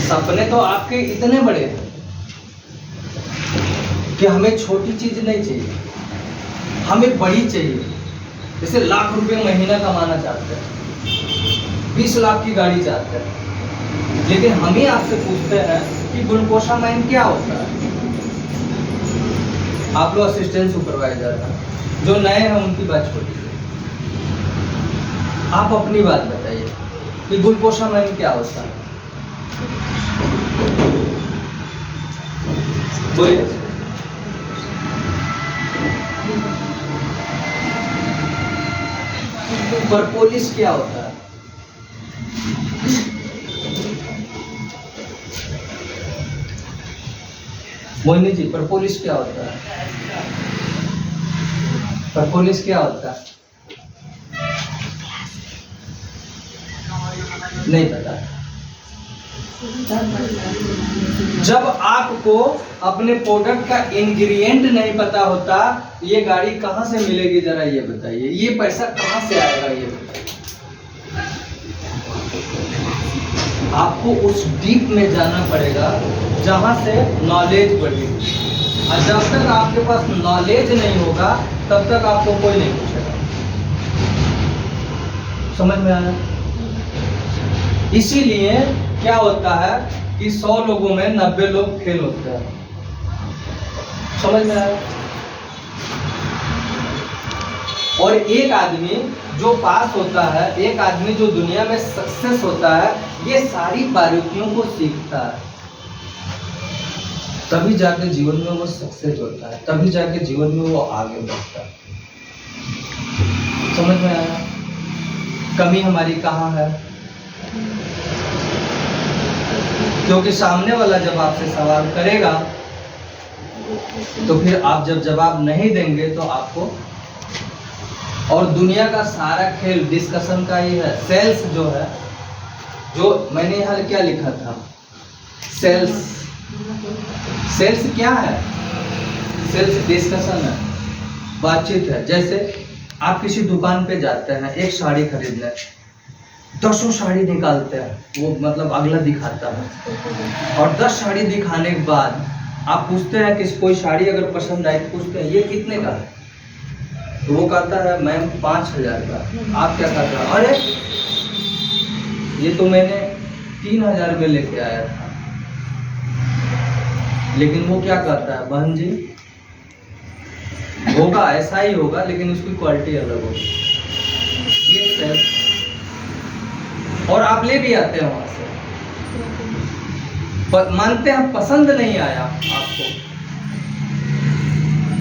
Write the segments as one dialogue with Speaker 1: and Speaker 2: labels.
Speaker 1: सपने तो आपके इतने बड़े हैं कि हमें छोटी चीज नहीं चाहिए, हमें बड़ी चाहिए। जैसे लाख रुपए महीना कमाना चाहते हैं, 20 लाख की गाड़ी चाहते हैं, लेकिन हम ही आपसे पूछते हैं कि ग्लूकोसामाइन क्या होता है। आप लोग असिस्टेंट सुपरवाइजर हैं, जो नए हैं उनकी बात छोड़िए, आप अपनी बात बताइए कि ग्लूकोसामाइन क्या होता है, बोलिए। परपोलिस क्या होता है? मोहिनी जी, परपोलिस क्या होता है? परपोलिस क्या होता है? नहीं पता। जब आपको अपने प्रोडक्ट का इंग्रेडिएंट नहीं पता होता, ये गाड़ी कहां से मिलेगी, जरा ये बताइए, ये पैसा कहां से आएगा, ये बताइए। आपको उस डीप में जाना पड़ेगा जहां से नॉलेज बढ़ेगी, और जब तक आपके पास नॉलेज नहीं होगा तब तक आपको कोई नहीं पूछेगा। समझ में आया? इसीलिए क्या होता है कि 100 लोगों में 90 लोग फेल होते हैं। समझ में आया? और एक आदमी जो पास होता है, एक आदमी जो दुनिया में सक्सेस होता है, ये सारी बारीकियों को सीखता है, तभी जाके जीवन में वो सक्सेस होता है, तभी जाके जीवन में वो आगे बढ़ता है। समझ में आया? कमी हमारी कहाँ है? क्योंकि सामने वाला जब आपसे सवाल करेगा तो फिर आप जब जवाब नहीं देंगे तो आपको, और दुनिया का सारा खेल डिस्कशन का ही है। सेल्स जो है, जो मैंने यहाँ क्या लिखा था, सेल्स, सेल्स क्या है? सेल्स डिस्कशन है, बातचीत है। जैसे आप किसी दुकान पे जाते हैं एक साड़ी खरीदने, 10 साड़ी निकालते हैं, वो मतलब अगला दिखाता है, और 10 साड़ी दिखाने के बाद आप पूछते हैं कि कोई साड़ी अगर पसंद आए, पूछते हैं ये कितने का है, तो वो कहता है मैम 5000 का। आप क्या कहते हैं, अरे ये तो मैंने 3000 में लेके आया था। लेकिन वो क्या कहता है, बहन जी होगा ऐसा ही होगा, लेकिन उसकी क्वालिटी अलग होगी। ये सेल्स, और आप ले भी आते हैं वहां से, मानते हैं पसंद नहीं आया आपको।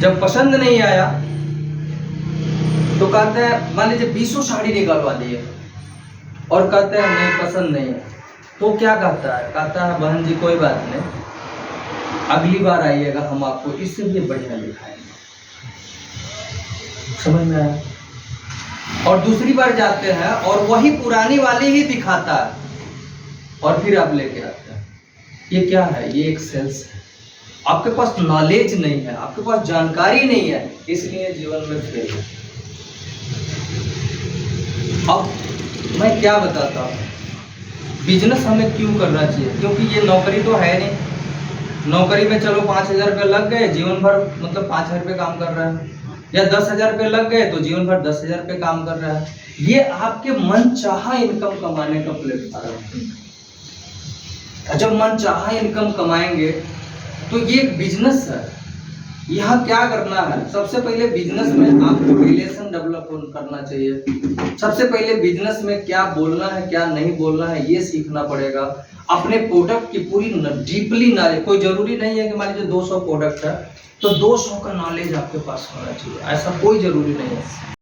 Speaker 1: जब पसंद नहीं आया तो कहते हैं, मान लीजिए 20 साड़ी निकलवा दिए और कहते हैं नहीं पसंद नहीं है, तो क्या कहता है, कहता है बहन जी कोई बात नहीं, अगली बार आइएगा हम आपको इससे भी बढ़िया दिखाएंगे। समझ में आया? और दूसरी बार जाते हैं और वही पुरानी वाली ही दिखाता है, और फिर आप लेके आते हैं। ये क्या है? ये एक सेल्स है। आपके पास नॉलेज नहीं है, आपके पास जानकारी नहीं है, इसलिए जीवन में फेल है। अब मैं क्या बताता हूँ, बिजनेस हमें क्यों करना चाहिए? क्योंकि ये नौकरी तो है नहीं। नौकरी में चलो 5000 रुपये लग गए, जीवन भर मतलब 5000 रुपये काम कर रहा है, या 10,000 रुपये लग गए तो जीवन भर 10,000 रुपये काम कर रहा है। ये आपके मनचाहा इनकम कमाने का प्लेटफॉर्म है। जब मनचाहा इनकम कमाएंगे तो ये एक बिजनेस है। यहाँ क्या करना है, सबसे पहले बिजनेस में आपको रिलेशन डेवलप करना चाहिए। सबसे पहले बिजनेस में क्या बोलना है क्या नहीं बोलना है ये सीखना पड़ेगा। अपने प्रोडक्ट की पूरी डीपली नॉलेज, कोई जरूरी नहीं है कि मान लीजिए 200 प्रोडक्ट है तो 200 का नॉलेज आपके पास होना चाहिए, ऐसा कोई जरूरी नहीं है।